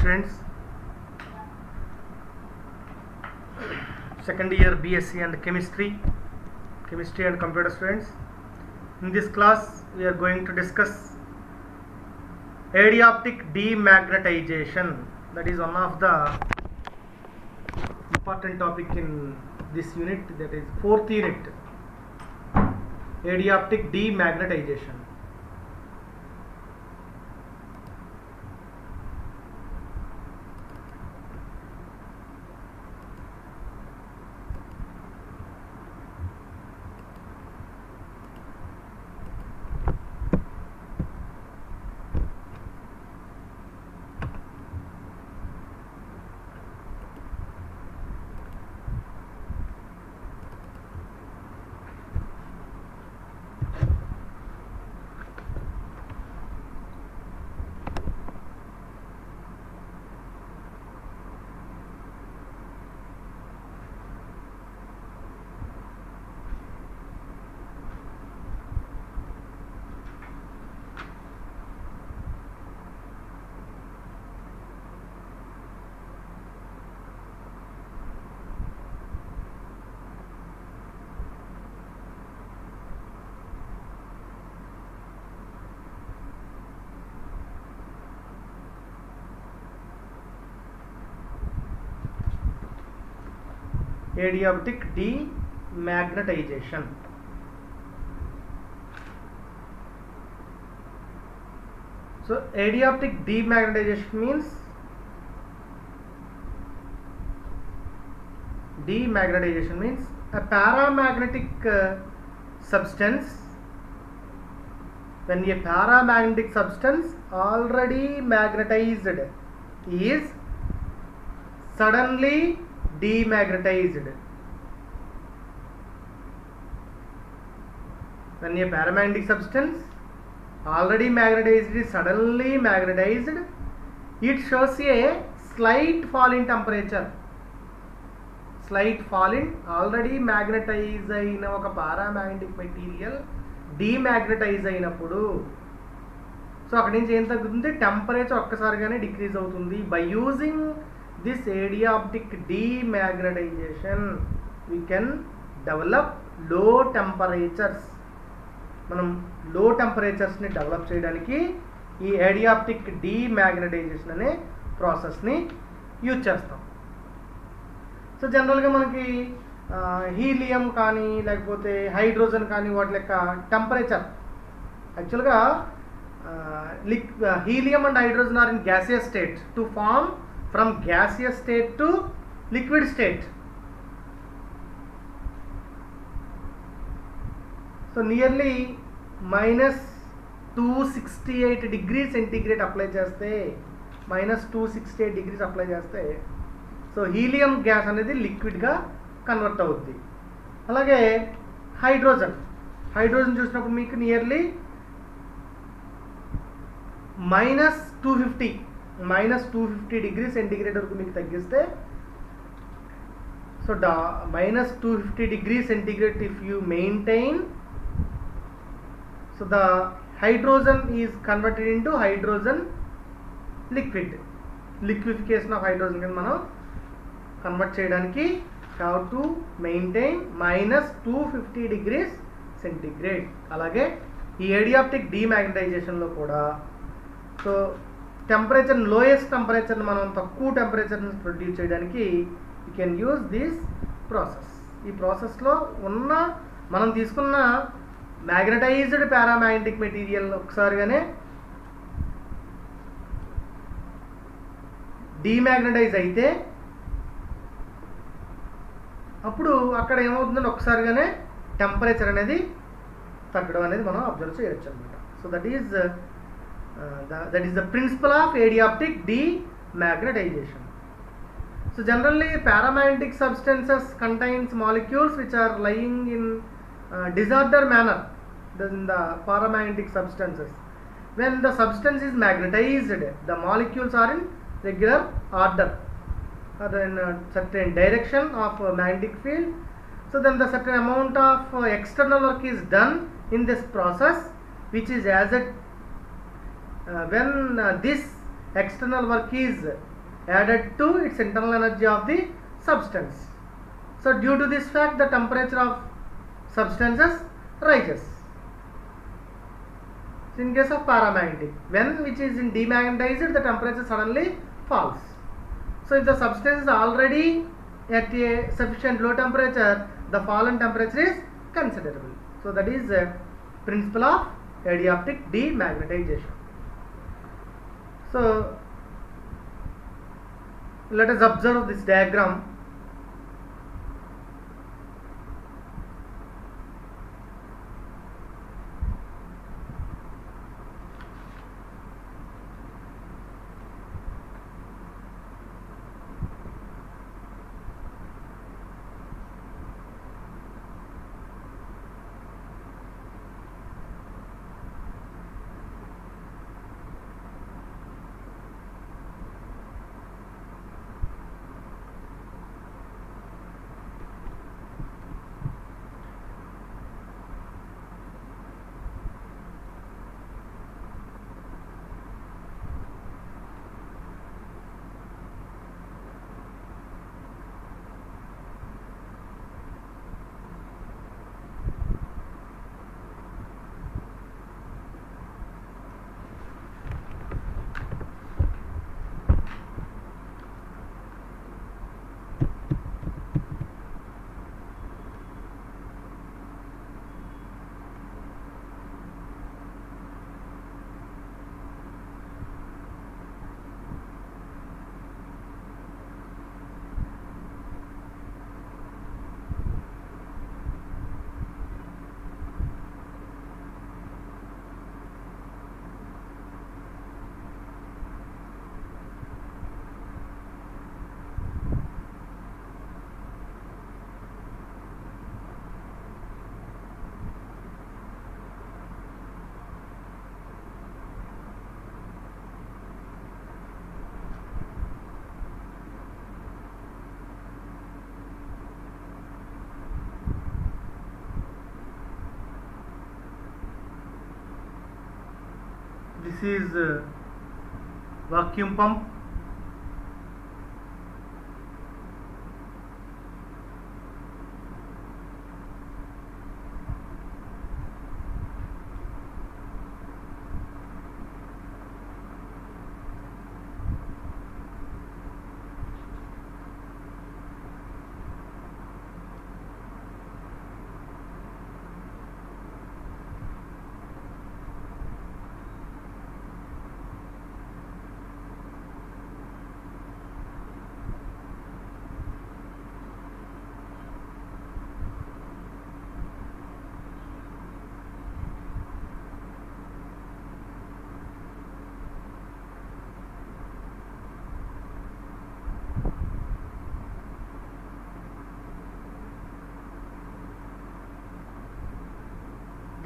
students, second year BSc and chemistry and computer students. In this class we are going to discuss adiabatic demagnetization. That is one of the important topic in this unit, that is fourth unit, adiabatic demagnetization. Adiabatic demagnetization. So adiabatic demagnetization means a paramagnetic substance. When a paramagnetic substance already magnetized is suddenly demagnetized. When a paramagnetic substance already magnetized is suddenly magnetized, it shows a slight fall in temperature. Slight fall in already magnetized అయిన ఒక paramagnetic material demagnetize అయినప్పుడు so అక్కడి నుంచి ఏం తగ్గుతుంది, temperature ఒక్కసారిగానే decrease అవుతుంది. By using this adiabatic demagnetization we can develop low temperatures. మనం లో టెంపరేచర్స్ ని డెవలప్ చేయడానికి ఈ adiabatic demagnetization అనే ప్రాసెస్ ని యూజ్ చేస్తాం. సో జనరల్గా మనకి హీలియం కానీ లేకపోతే హైడ్రోజన్ కానీ వాటి యొక్క టెంపరేచర్ యాక్చువల్గా helium and hydrogen are in gaseous state to form from gaseous state to liquid state. So nearly minus 268 degrees centigrade apply చేస్తే minus 268 degrees apply చేస్తే సో హీలియం గ్యాస్ అనేది లిక్విడ్గా కన్వర్ట్ అవుద్ది. అలాగే హైడ్రోజన్ చూసినప్పుడు మీకు నియర్లీ -250 డిగ్రీ సెంటిగ్రేడ్ వరకు మీకు తగ్గిస్తే so -250 degree centigrade if you maintain, so the hydrogen is converted into hydrogen liquefaction of hydrogen కింద మనం కన్వర్ట్ చేయడానికి have to maintain -250 degrees centigrade. అలాగే ఈ ఏడియాప్టిక్ డీమాగ్నటైజేషన్లో కూడా సో టెంపరేచర్ లోయెస్ట్ టెంపరేచర్ని మనం తక్కువ టెంపరేచర్ని ప్రొడ్యూస్ చేయడానికి you can use this process. ఈ ప్రాసెస్లో ఉన్న మనం తీసుకున్న మ్యాగ్నటైజ్డ్ పారామాగ్నెటిక్ మెటీరియల్ ఒకసారిగానే డీమాగ్నటైజ్ అయితే అప్పుడు అక్కడ ఏమవుతుందంటే ఒకసారిగానే టెంపరేచర్ అనేది తగ్గడం అనేది మనం అబ్జర్వ్ చేయొచ్చు అనమాట. So that is the principle of adiabatic demagnetization. So generally paramagnetic substances contains molecules which are lying in disordered manner in the paramagnetic substances. When the substance is magnetized, the molecules are in regular order or in a certain direction of magnetic field. So then the certain amount of external work is done in this process, which is as a when this external work is added to its internal energy of the substance. So due to this fact, the temperature of substances rises. So in case of paramagnetic, when which is in demagnetized, the temperature suddenly falls. So if the substance is already at a sufficient low temperature, the fall in temperature is considerable. So that is the principle of adiabatic demagnetization. So let us observe this diagram. This is vacuum pump.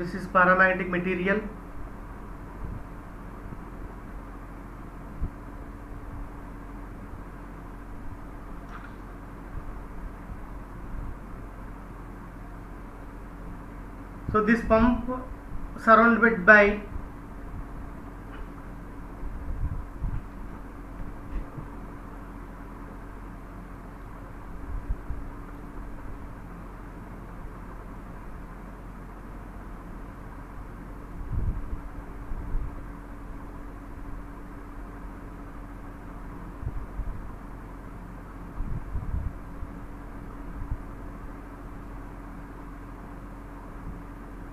This is paramagnetic material. So this pump surrounded by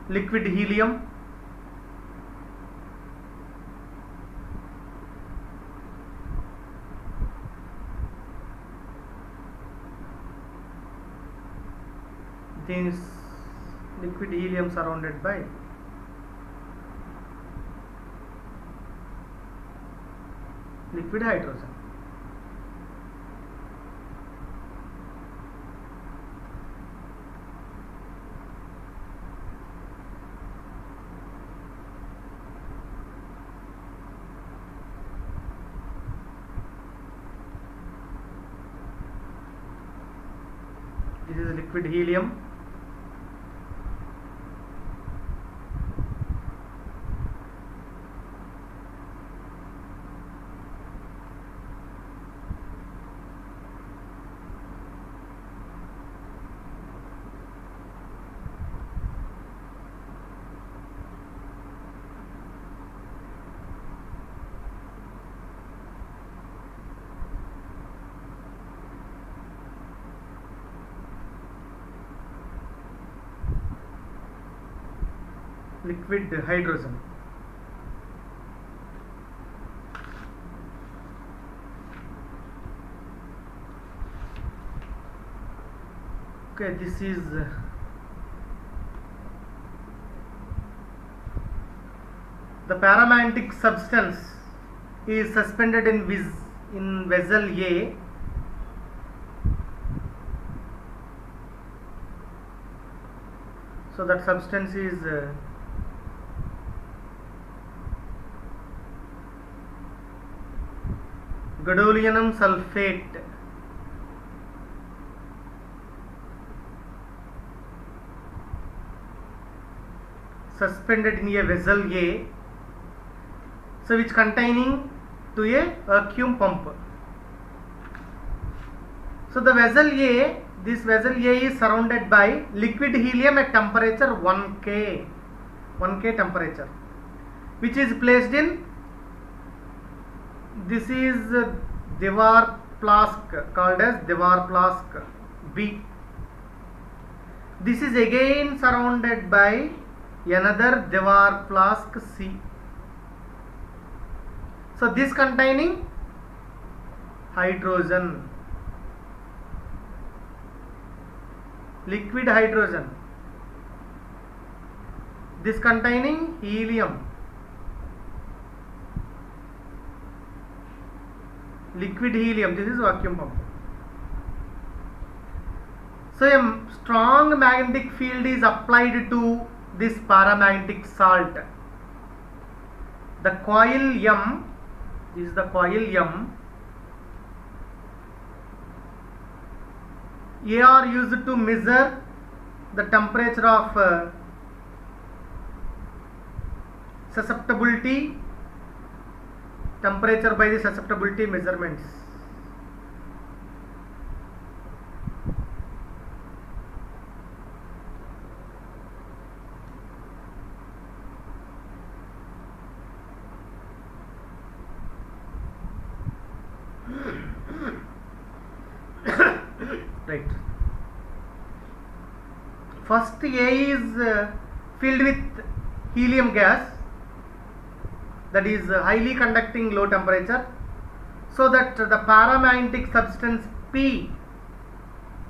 liquid helium. This liquid helium surrounded by liquid hydrogen. This is liquid helium. liquid hydrogen. Okay, this is the paramagnetic substance is suspended in vessel A. So that substance is gadolinium sulfate. Suspended in a vessel A, so which containing to a vacuum pump. So the vessel A, this vessel A is surrounded by liquid helium at temperature 1K temperature, which is placed in, this is Dewar flask called as Dewar flask B. This is again surrounded by another Dewar flask C. So this containing hydrogen, liquid hydrogen. This containing helium, liquid helium. This is vacuum pump. So a strong magnetic field is applied to this paramagnetic salt. The coil M, this is the coil M. A are used to measure the temperature of susceptibility, temperature by the susceptibility measurements. Right. First A is filled with helium gas, that is highly conducting low temperature, so that the paramagnetic substance P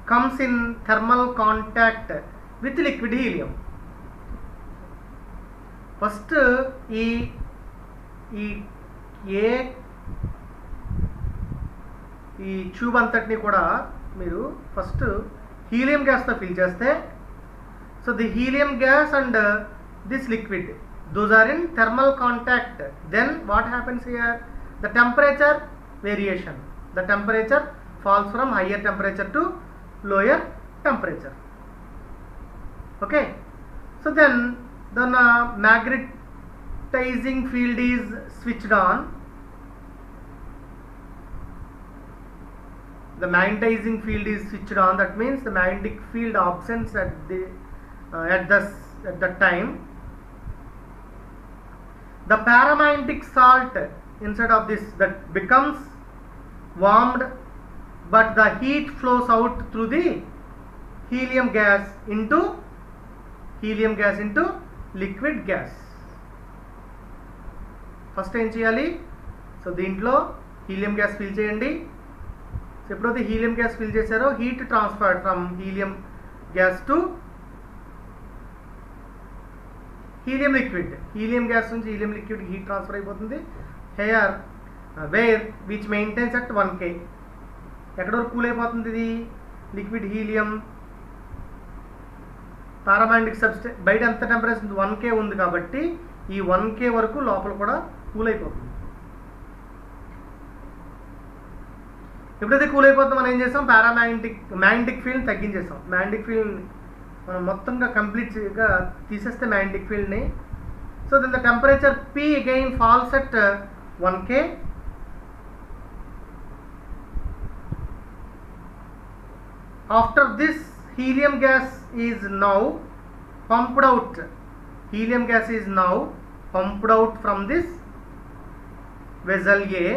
comes in thermal contact with liquid helium. First E ఈ tube అంతటిని కూడా మీరు first helium గ్యాస్తో fill చేస్తే, so the helium gas and this liquid, those are in thermal contact. Then what happens here? The temperature variation, the temperature falls from higher temperature to lower temperature. Okay, so then the magnetizing field is switched on. The magnetizing field is switched on. That means the magnetic field absence at that time. The paramagnetic salt inside of this, that becomes warmed, but the heat flows out through the helium gas into liquid gas. First ఏం చేయాలి? So దీంట్లో helium gas fill చేయండి. So ఎప్పుడైతే helium gas fill చేశారో heat transferred from helium gas to helium liquid. Helium gas నుంచి helium liquid heat transfer అయిపోతుంది. Hair wear which maintains at 1K. ఎక్కడ వరకు కూల్ అయిపోతుంది ఇది? లిక్విడ్ హీలియం పారామాగ్నెటిక్ సబ్స్టెన్స్ బయట ఎంత టెంపరేచర్ 1K ఉంది కాబట్టి ఈ 1K వరకు లోపల కూడా కూల్ అయిపోతుంది. ఎప్పుడైతే కూల్ అయిపోతుందో మనం ఏం చేస్తాం? మ్యాగ్నెటిక్ ఫీల్డ్ తగ్గించేస్తాం. మ్యాగ్నెటిక్ ఫీల్డ్ మనం మొత్తంగా కంప్లీట్గా తీసేస్తే మ్యాగ్నెటిక్ ఫీల్డ్ని. So then the temperature P again falls at 1K. After this, helium gas is now pumped out. Helium gas is now pumped out from this vessel A,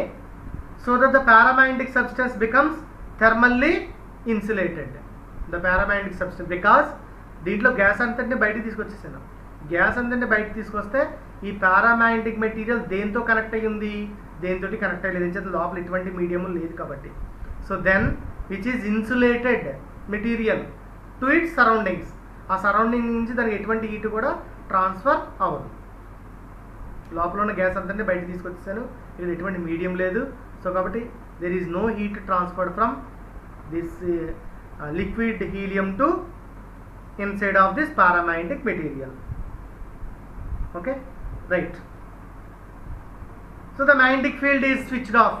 so that the paramagnetic substance becomes thermally insulated. The paramagnetic substance, because దీంట్లో gas అంతటిని బయటికి తీసుకొచ్చేసాను. Gas అంతటి బయట తీసుకొస్తే ఈ paramagnetic material దేంతో connect అయ్యి ఉంది, దేంతో కనెక్ట్ అయ్యలేదు, ఎందుకంటే లోపల ఎటువంటి మీడియం లేదు కాబట్టి. So then which is insulated material to its surroundings, ఆ సరౌండింగ్ నుంచి దానికి ఎటువంటి హీట్ కూడా ట్రాన్స్ఫర్ అవ్వదు. లోపల ఉన్న గ్యాస్ అంతటి బయట తీసుకొచ్చేసాను, ఇక్కడ ఎటువంటి మీడియం లేదు. సో కాబట్టి there is no heat transferred from this liquid helium to inside of this paramagnetic material. Okay, right. So the magnetic field is switched off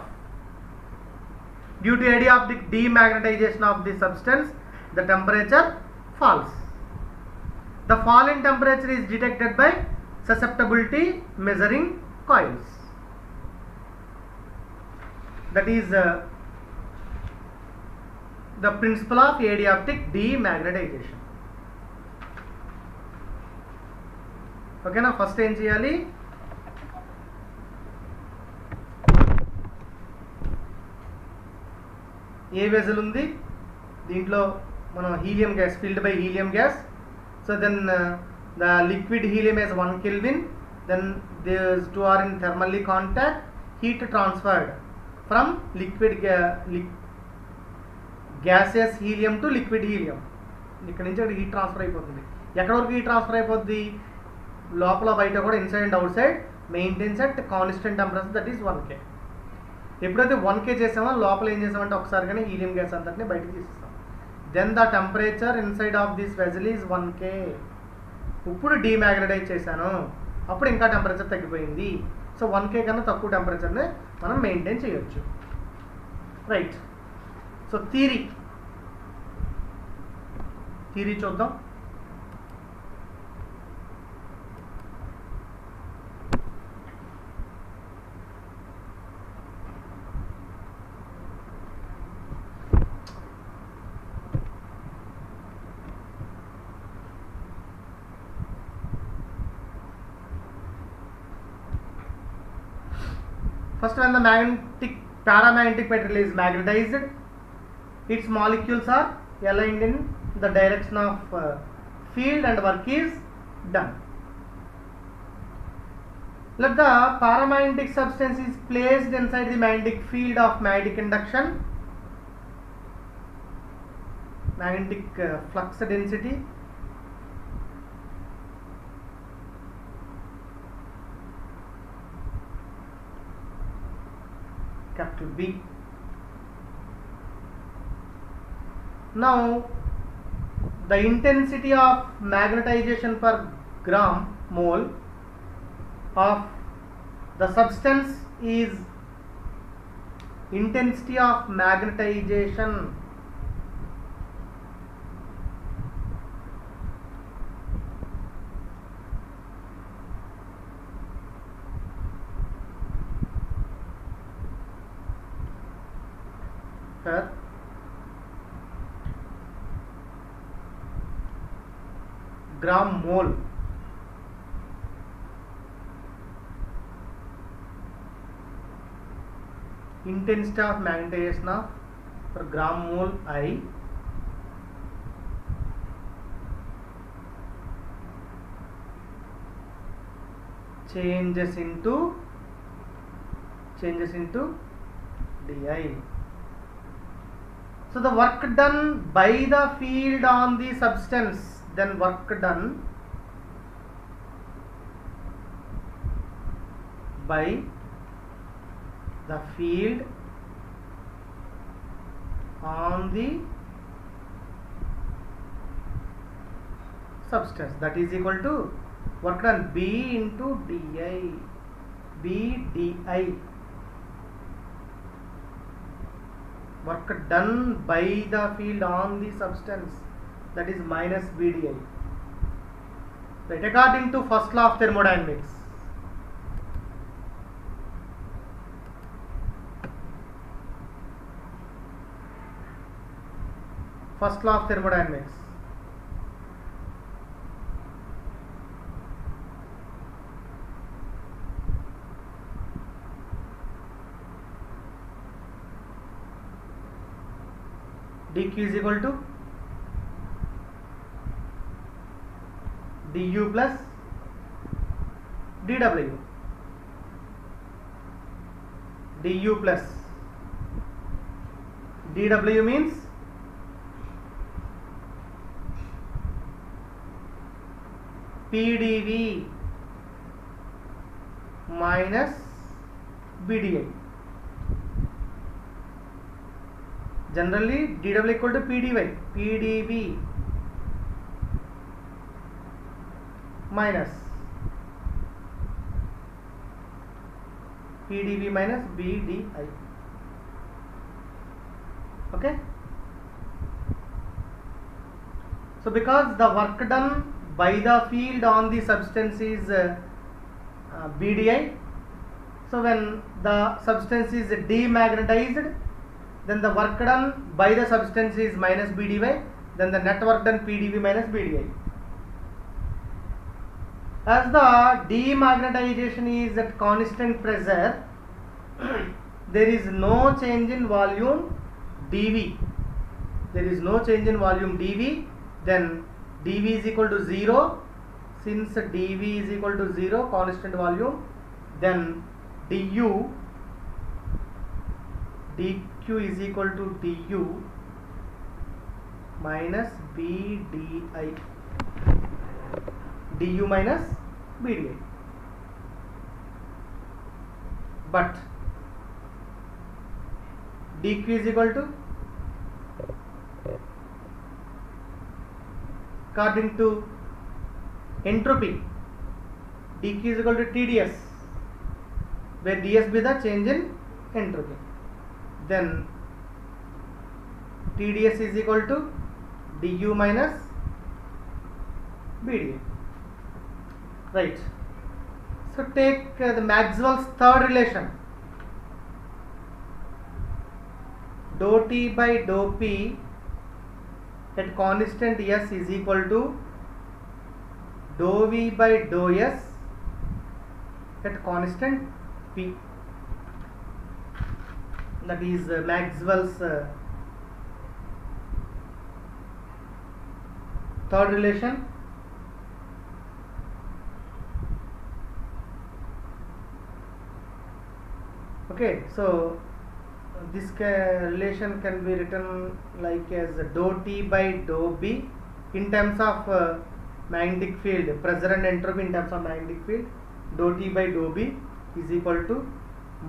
due to adiabatic demagnetization of the substance. The temperature falls. The fall in temperature is detected by susceptibility measuring coils. That is the principle of adiabatic demagnetization. ఓకేనా. First ఏం చేయాలి, a vessel ఉంది దీంట్లో మనం helium gas filled by helium gas. So then the liquid helium is 1 Kelvin, then these two are in thermally contact, heat transferred from liquid gaseous helium to liquid helium. ఇక్కడ నుంచి అక్కడ heat transfer అయిపోతుంది. ఎక్కడ వరకు heat transfer అయిపోద్ది, లోపల బయట కూడా inside and out side maintains at constant temperature, that is 1K. ఎప్పుడైతే 1K చేసామో లోపల ఏం చేసామంటే ఒకసారి కానీ హీలియం గ్యాస్ అంతటిని బయటకు తీసేస్తాం. Then the temperature inside of this vessel is 1K. ఇప్పుడు డీమ్యాగ్నటైజ్ చేశాను, అప్పుడు ఇంకా టెంపరేచర్ తగ్గిపోయింది. సో 1K కన్నా తక్కువ టెంపరేచర్ని మనం మెయింటైన్ చేయొచ్చు. రైట్. సో థియరీ చూద్దాం. First, when the paramagnetic material is magnetized, its molecules are aligned in the direction of field and work is done. Let the paramagnetic substance is placed inside the magnetic field of magnetic induction, magnetic flux density, capital B. Now the intensity of magnetization per gram mole of the substance is intensity of magnetization per gram mole. Intensity of magnetization of per gram mole I changes into di. So the work done by the field on the substance, then work done by the field on the substance, that is equal to work done B into di, B di. Work done by the field on the substance, that is minus BDI. Right, according to first law of thermodynamics. First law of thermodynamics. dq is equal to du plus dw, du plus dw means pdv minus bdi. Generally dw equal to pdy, pdv minus pdv minus bdi. Okay, so because the work done by the field on the substance is bdi, so when the substance is demagnetized, then the work done by the substance is minus bdy, then the net work done pdv minus bdi. As the demagnetization is at constant pressure, there is no change in volume dv. There is no change in volume dv. Then dv is equal to 0. Since dv is equal to 0, constant volume, then dq is equal to du minus bdi, du minus bdi. But dq is equal to, according to entropy, dq is equal to tds, where ds be the change in entropy. Then tds is equal to du minus bdi. Right. So take the Maxwell's third relation, dou t by dou p at constant s is equal to dou v by dou s at constant p. That is Maxwell's third relation. Okay, so this relation can be written like as dou t by dou b in terms of magnetic field, pressure and entropy in terms of magnetic field. Dou t by dou b is equal to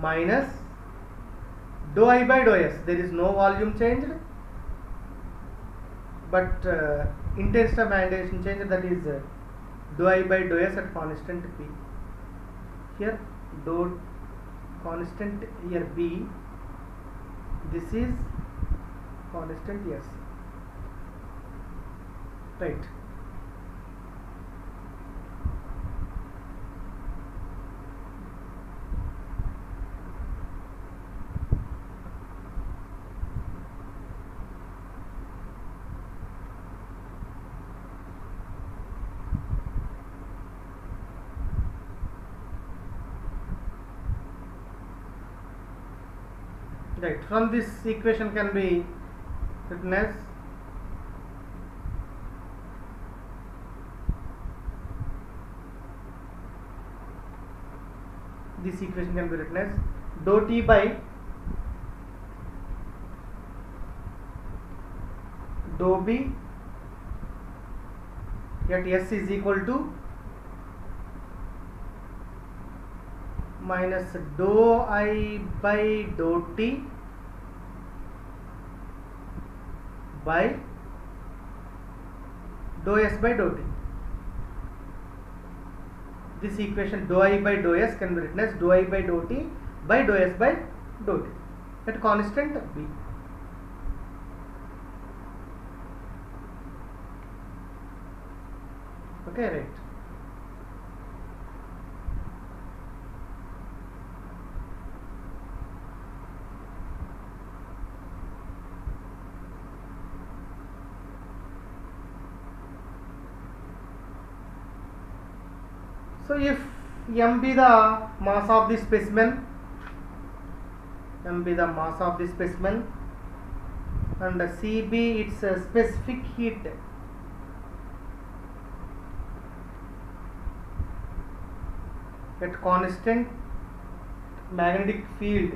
minus dou I by dou s. There is no volume changed, but intensity of magnetization changed, that is dou I by dou s at constant p. Here dou constant, here b, this is constant s. Right. Right, from this equation can be written as dou t by dou b at s is equal to minus dou I by dou t by dou s by dou t. This equation dou I by dou s can be written as dou I by dou t by dou s by dou t at constant b. Okay, right. So if m be the mass of the specimen, and c be its specific heat, at constant magnetic field,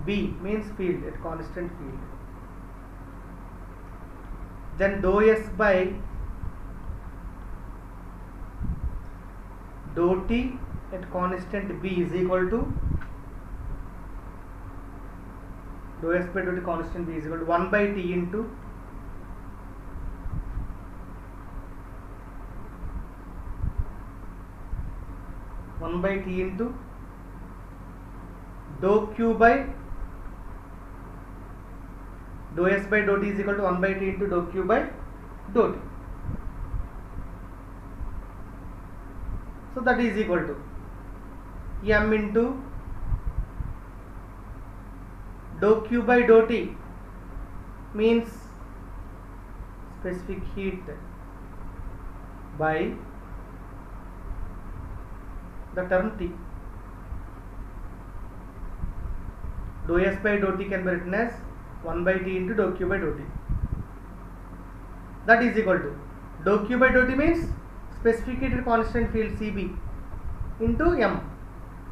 B means field, at constant field, then dou S by dou T at constant B is equal to dou S by dou T constant B is equal to 1 by T into dou Q by dou S by dou T is equal to 1 by T into dou Q by dou T. So that is equal to M into dou Q by dou T means specific heat by the term T. Dou S by dou T can be written as 1 by T into dou Q by dou T. That is equal to dou Q by dou T means specific heat at constant field CB into M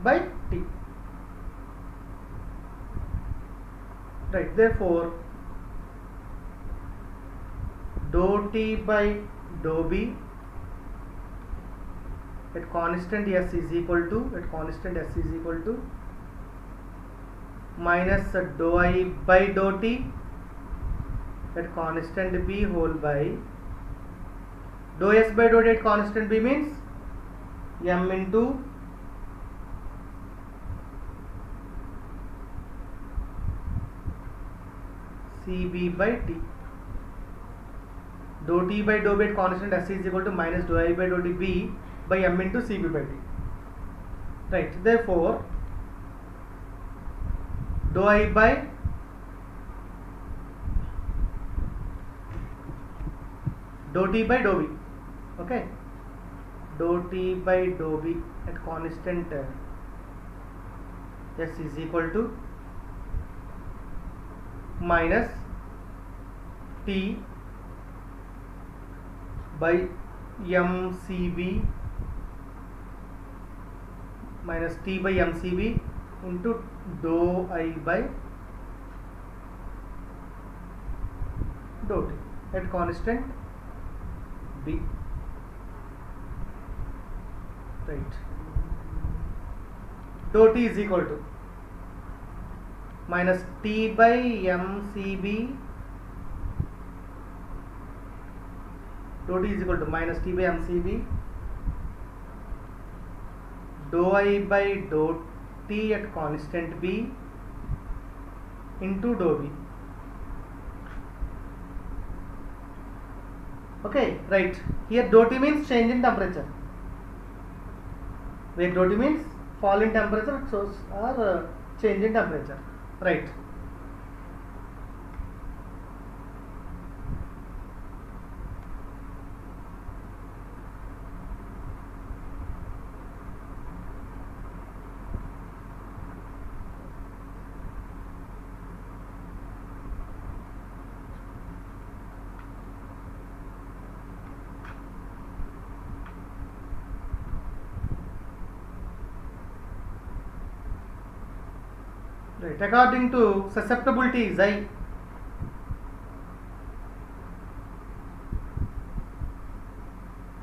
by T. Right, therefore dou T by dou B at constant S is equal to minus dou I by dou T at constant B whole by dou S by dou T at constant B means M into CB by T. Dou T by dou B at constant S is equal to minus dou I by dou T B by M into CB by T. Right, therefore dou I by dou T by dou B, okay, dou T by dou B at constant S is equal to minus T by MCB minus T by MCB into dou I by dou T at constant B. Right, dou T is equal to minus T by MCB, dou T is equal to minus T by MCB dou I by dou T at constant B into dou B. Okay, right, here dou T means change in temperature, where dou T means fall in temperature, so or change in temperature. Right, right, according to susceptibility Xi,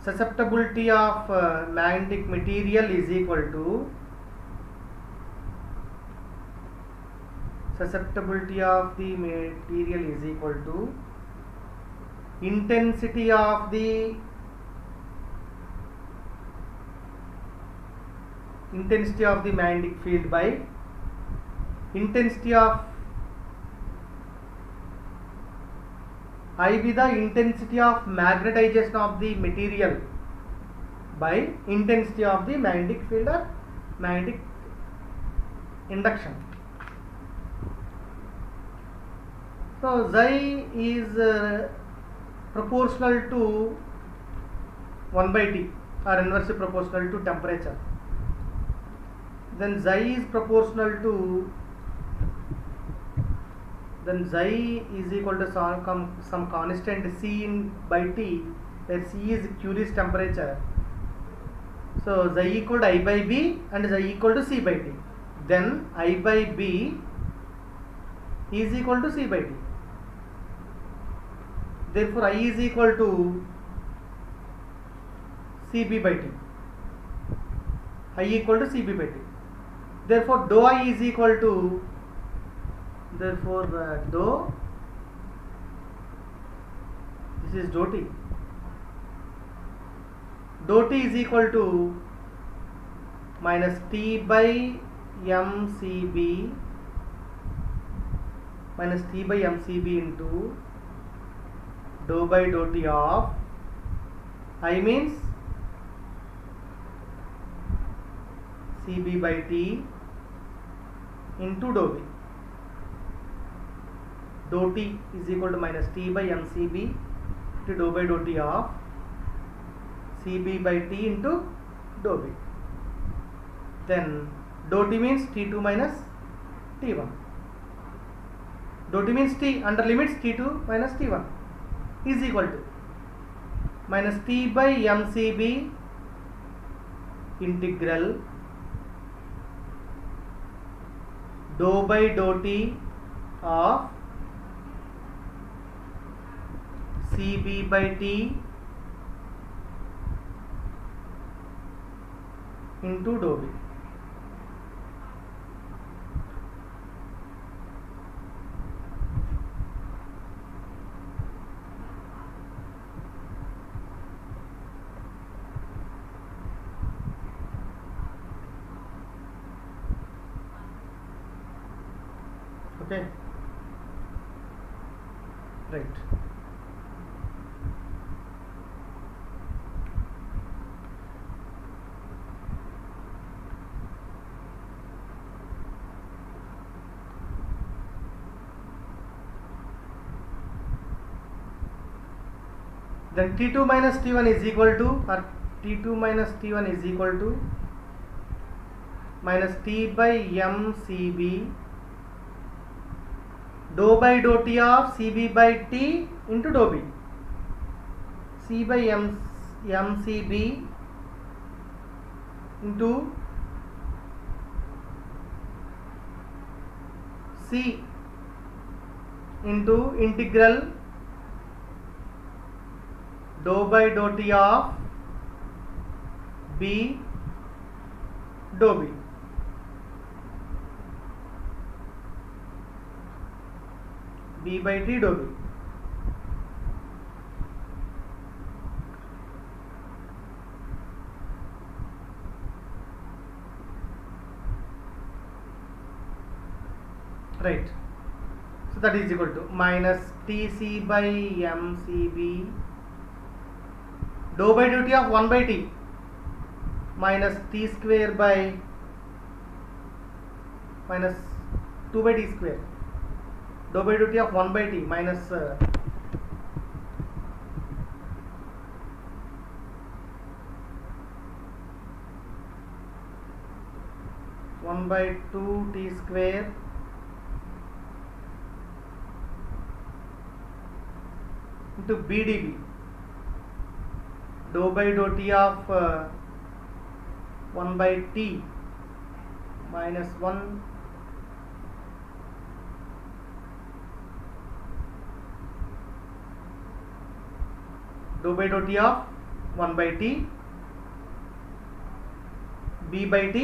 susceptibility of magnetic material is equal to susceptibility of the material is equal to intensity of the magnetic field by intensity of I be the intensity of magnetization of the material by intensity of the magnetic field or magnetic induction. So Xi is proportional to 1 by T or inversely proportional to temperature. Then Xi is proportional to, then Xi is equal to some constant C in by T, where C is Curie's temperature. So xi equal to I by b and xi equal to c by t. Then I by b is equal to c by t. Therefore I is equal to cb by t. I equal to cb by t. Therefore dou I is equal to, therefore dou, this is dou t. Dou t is equal to minus t by mcb minus t by mcb into dou by dou t of I means cb by t into dou b. Dou t is equal to minus t by mcb into dou by dou t of cb by t into dou b. Then dou t means t2 minus t1. Dou t means t under limits t2 minus t1 is equal to minus t by mcb integral dou by dou t of cb by t into dou b. Okay, right. Then t2 minus t1 is equal to, or t2 minus t1 is equal to minus t by mcb dou by dou t of cb by t into dou b. C by mcb into c into integral dou by dou t of b dou b. B by t dou b. Right. So that is equal to minus tc by mcb dou by dou t of 1 by t minus t square by minus 2 by t square dou by dou t of 1 by t minus 1 by 2 t square into b db dou by dou t of 1 by t minus 1 dou by dou t of 1 by t b by t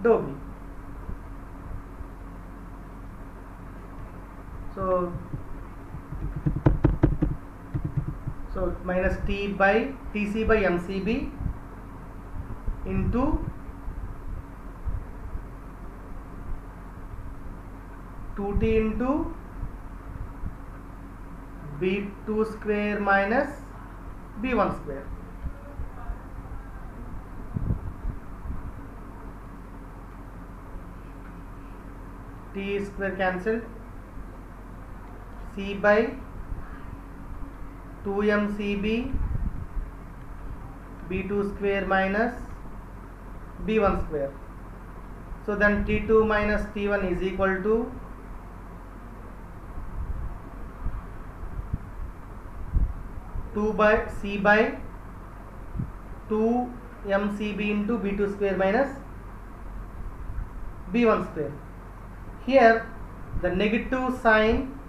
dou b. So minus t by tc by mcb into two t into b2 square minus b1 square. T square cancelled. C by 2mcb b2 square minus b1 square. So then t2 minus t1 is equal to c by 2 mcb into b2 square minus b1 square. Here the negative sign,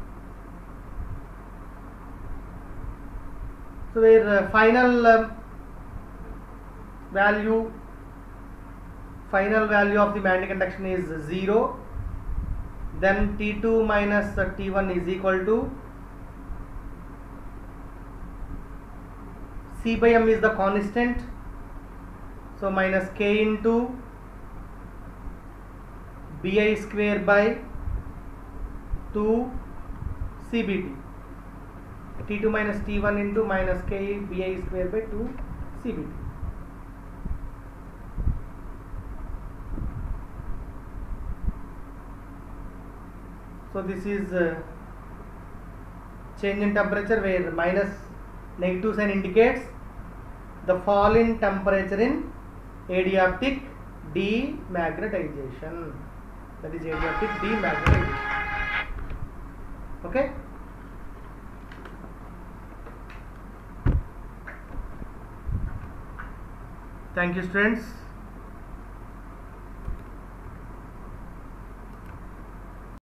so where final value of the magnetic induction is 0, then T2 minus T1 is equal to C by M is the constant, so minus K into Bi square by 2 CBT. T2 minus T1 into minus K Bi square by 2 CBT. So this is change in temperature, where minus negative sign indicates the fall in temperature in adiabatic demagnetization. That is adiabatic demagnetization. Okay. Thank you, students.